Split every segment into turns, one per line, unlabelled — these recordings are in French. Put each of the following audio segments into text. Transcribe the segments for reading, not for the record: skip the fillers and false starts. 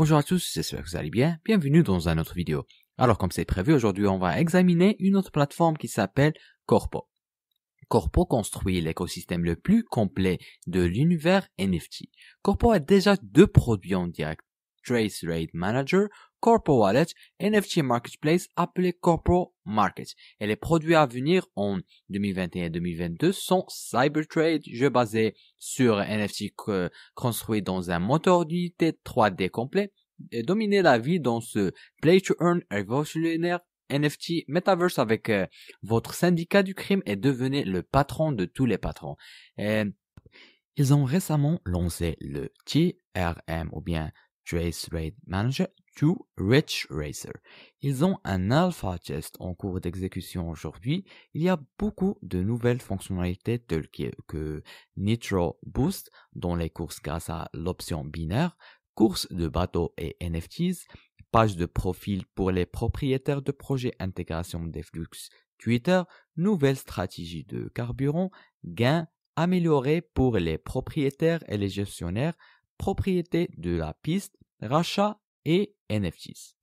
Bonjour à tous, j'espère que vous allez bien. Bienvenue dans une autre vidéo. Alors comme c'est prévu, aujourd'hui on va examiner une autre plateforme qui s'appelle Corpo. Corpo construit l'écosystème le plus complet de l'univers NFT. Corpo a déjà deux produits en direct, Trace Rate Manager, Corpo Wallet, NFT Marketplace appelé Corpo Market. Et les produits à venir en 2021 et 2022 sont Cybertrade, jeu basé sur NFT construit dans un moteur d'unité 3D complet, et dominer la vie dans ce Play to Earn révolutionnaire NFT Metaverse avec votre syndicat du crime et devenez le patron de tous les patrons. Et ils ont récemment lancé le TRM ou bien Trace Rate Manager to Rich Racer. Ils ont un alpha test en cours d'exécution aujourd'hui. Il y a beaucoup de nouvelles fonctionnalités telles que Nitro Boost dans les courses grâce à l'option binaire, courses de bateaux et NFTs, page de profil pour les propriétaires de projets, intégration des flux Twitter, nouvelle stratégie de carburant, gains améliorés pour les propriétaires et les gestionnaires, propriété de la piste, rachat et NFTs.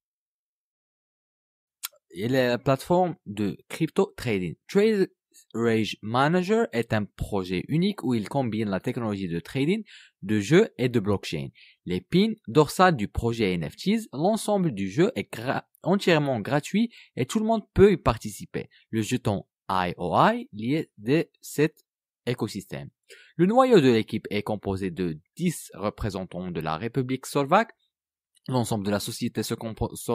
Et la plateforme de crypto trading. Trade Rate Manager est un projet unique où il combine la technologie de trading, de jeu et de blockchain. Les pins dorsales du projet NFTs, l'ensemble du jeu est entièrement gratuit et tout le monde peut y participer. Le jeton IOI lié de cet écosystème. Le noyau de l'équipe est composé de 10 représentants de la République slovaque. L'ensemble de la société se compose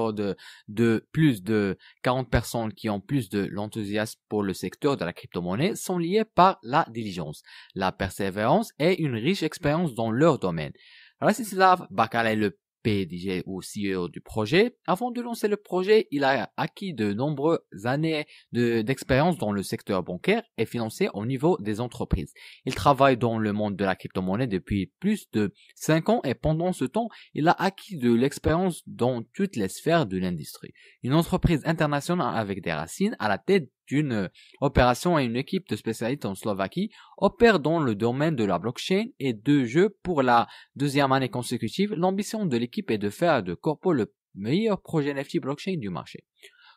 de plus de 40 personnes qui ont plus de l'enthousiasme pour le secteur de la crypto-monnaie sont liées par la diligence, la persévérance et une riche expérience dans leur domaine. Rastislav Bakal est le PDG ou CEO du projet. Avant de lancer le projet, il a acquis de nombreuses années d'expérience dans le secteur bancaire et financier au niveau des entreprises. Il travaille dans le monde de la crypto-monnaie depuis plus de 5 ans et pendant ce temps, il a acquis de l'expérience dans toutes les sphères de l'industrie. Une entreprise internationale avec des racines à la tête d'une opération et une équipe de spécialistes en Slovaquie opère dans le domaine de la blockchain et de jeux pour la deuxième année consécutive. L'ambition de l'équipe est de faire de Corpo le meilleur projet NFT blockchain du marché.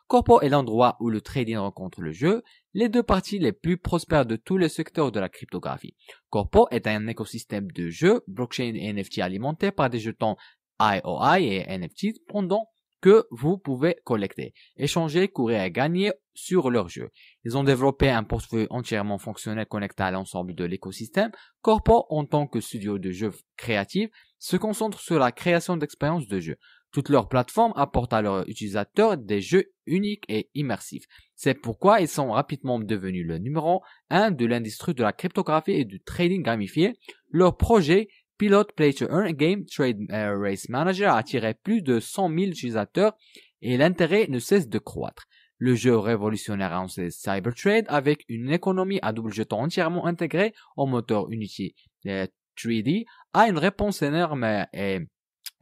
Corpo est l'endroit où le trading rencontre le jeu, les deux parties les plus prospères de tous les secteurs de la cryptographie. Corpo est un écosystème de jeux, blockchain et NFT alimenté par des jetons IOI et NFT pendant que vous pouvez collecter, échanger, courir et gagner sur leur jeu. Ils ont développé un portefeuille entièrement fonctionnel connecté à l'ensemble de l'écosystème. Corpo, en tant que studio de jeux créatifs, se concentre sur la création d'expériences de jeu. Toutes leurs plateformes apportent à leurs utilisateurs des jeux uniques et immersifs. C'est pourquoi ils sont rapidement devenus le numéro 1 de l'industrie de la cryptographie et du trading gamifié. Leur projet Pilot Play to Earn Game Trade Race Manager a attiré plus de 100 000 utilisateurs et l'intérêt ne cesse de croître. Le jeu révolutionnaire annoncé Cybertrade avec une économie à double jeton entièrement intégrée au moteur Unity 3D a une réponse énorme et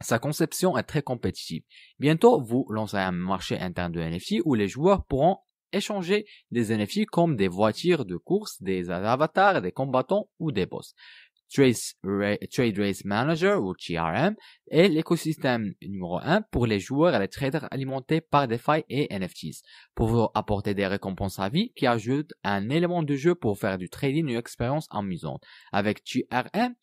sa conception est très compétitive. Bientôt, vous lancerez un marché interne de NFT où les joueurs pourront échanger des NFT comme des voitures de course, des avatars, des combattants ou des boss. Trade Race Manager ou TRM est l'écosystème numéro 1 pour les joueurs et les traders alimentés par DeFi et NFTs pour vous apporter des récompenses à vie qui ajoutent un élément de jeu pour faire du trading une expérience amusante. Avec TRM,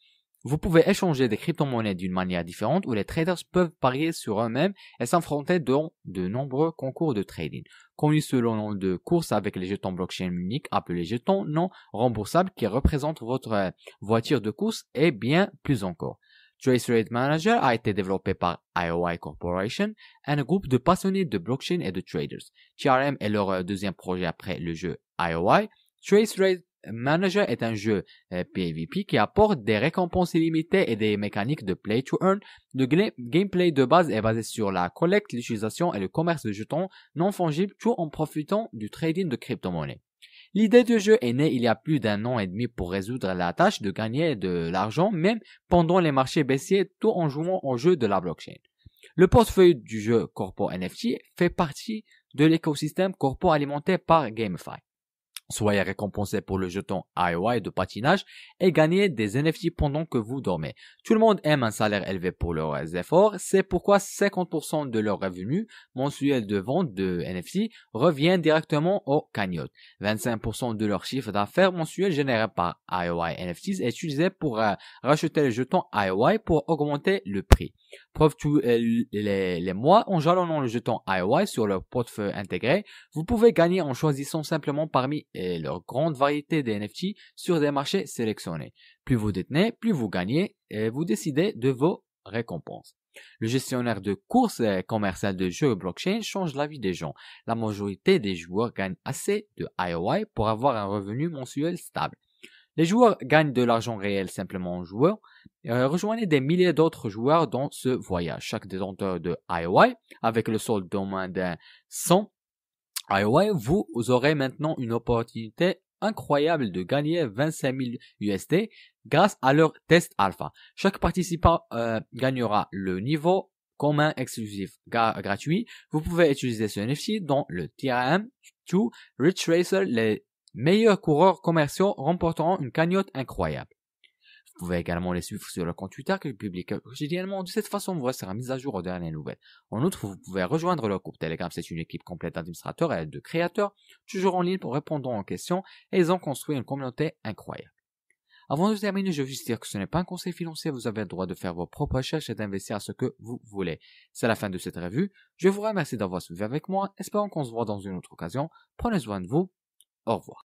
vous pouvez échanger des crypto-monnaies d'une manière différente où les traders peuvent parier sur eux-mêmes et s'affronter dans de nombreux concours de trading, connus sous le nom de course avec les jetons blockchain uniques appelés jetons non remboursables qui représentent votre voiture de course et bien plus encore. Trace Rate Manager a été développé par IOI Corporation, un groupe de passionnés de blockchain et de traders. TRM est leur deuxième projet après le jeu IOI. Trace Rate Manager est un jeu PvP qui apporte des récompenses illimitées et des mécaniques de play to earn. Le gameplay de base est basé sur la collecte, l'utilisation et le commerce de jetons non fongibles tout en profitant du trading de crypto-monnaies. L'idée du jeu est née il y a plus d'un an et demi pour résoudre la tâche de gagner de l'argent même pendant les marchés baissiers tout en jouant au jeu de la blockchain. Le portefeuille du jeu Corpo NFT fait partie de l'écosystème Corpo alimenté par GameFi. Soyez récompensé pour le jeton IOI de patinage et gagnez des NFT pendant que vous dormez. Tout le monde aime un salaire élevé pour leurs efforts, c'est pourquoi 50% de leurs revenus mensuels de vente de NFT reviennent directement aux cagnottes. 25% de leur chiffre d'affaires mensuel généré par IOI NFTs est utilisé pour racheter les jetons IOI pour augmenter le prix. Preuve tous les mois, en jalonnant le jeton IOI sur leur portefeuille intégré, vous pouvez gagner en choisissant simplement parmi leur grande variété de NFT sur des marchés sélectionnés. Plus vous détenez, plus vous gagnez et vous décidez de vos récompenses. Le gestionnaire de courses commerciales de jeux blockchain change la vie des gens. La majorité des joueurs gagnent assez de IOI pour avoir un revenu mensuel stable. Les joueurs gagnent de l'argent réel simplement en jouant. Rejoignez des milliers d'autres joueurs dans ce voyage. Chaque détenteur de IOI, avec le solde d'au moins d'un 100 IOI, vous aurez maintenant une opportunité incroyable de gagner 25 000 USD grâce à leur test alpha. Chaque participant gagnera le niveau commun exclusif gratuit. Vous pouvez utiliser ce NFT dans le TRM 2 Rich Racer. Les meilleurs coureurs commerciaux remporteront une cagnotte incroyable. Vous pouvez également les suivre sur le compte Twitter qu'ils publient quotidiennement. De cette façon, vous resterez mis à jour aux dernières nouvelles. En outre, vous pouvez rejoindre leur groupe Telegram. C'est une équipe complète d'administrateurs et de créateurs, toujours en ligne pour répondre aux questions, et ils ont construit une communauté incroyable. Avant de terminer, je veux juste dire que ce n'est pas un conseil financier. Vous avez le droit de faire vos propres recherches et d'investir à ce que vous voulez. C'est la fin de cette revue. Je vous remercie d'avoir suivi avec moi. Espérons qu'on se voit dans une autre occasion. Prenez soin de vous. Au revoir.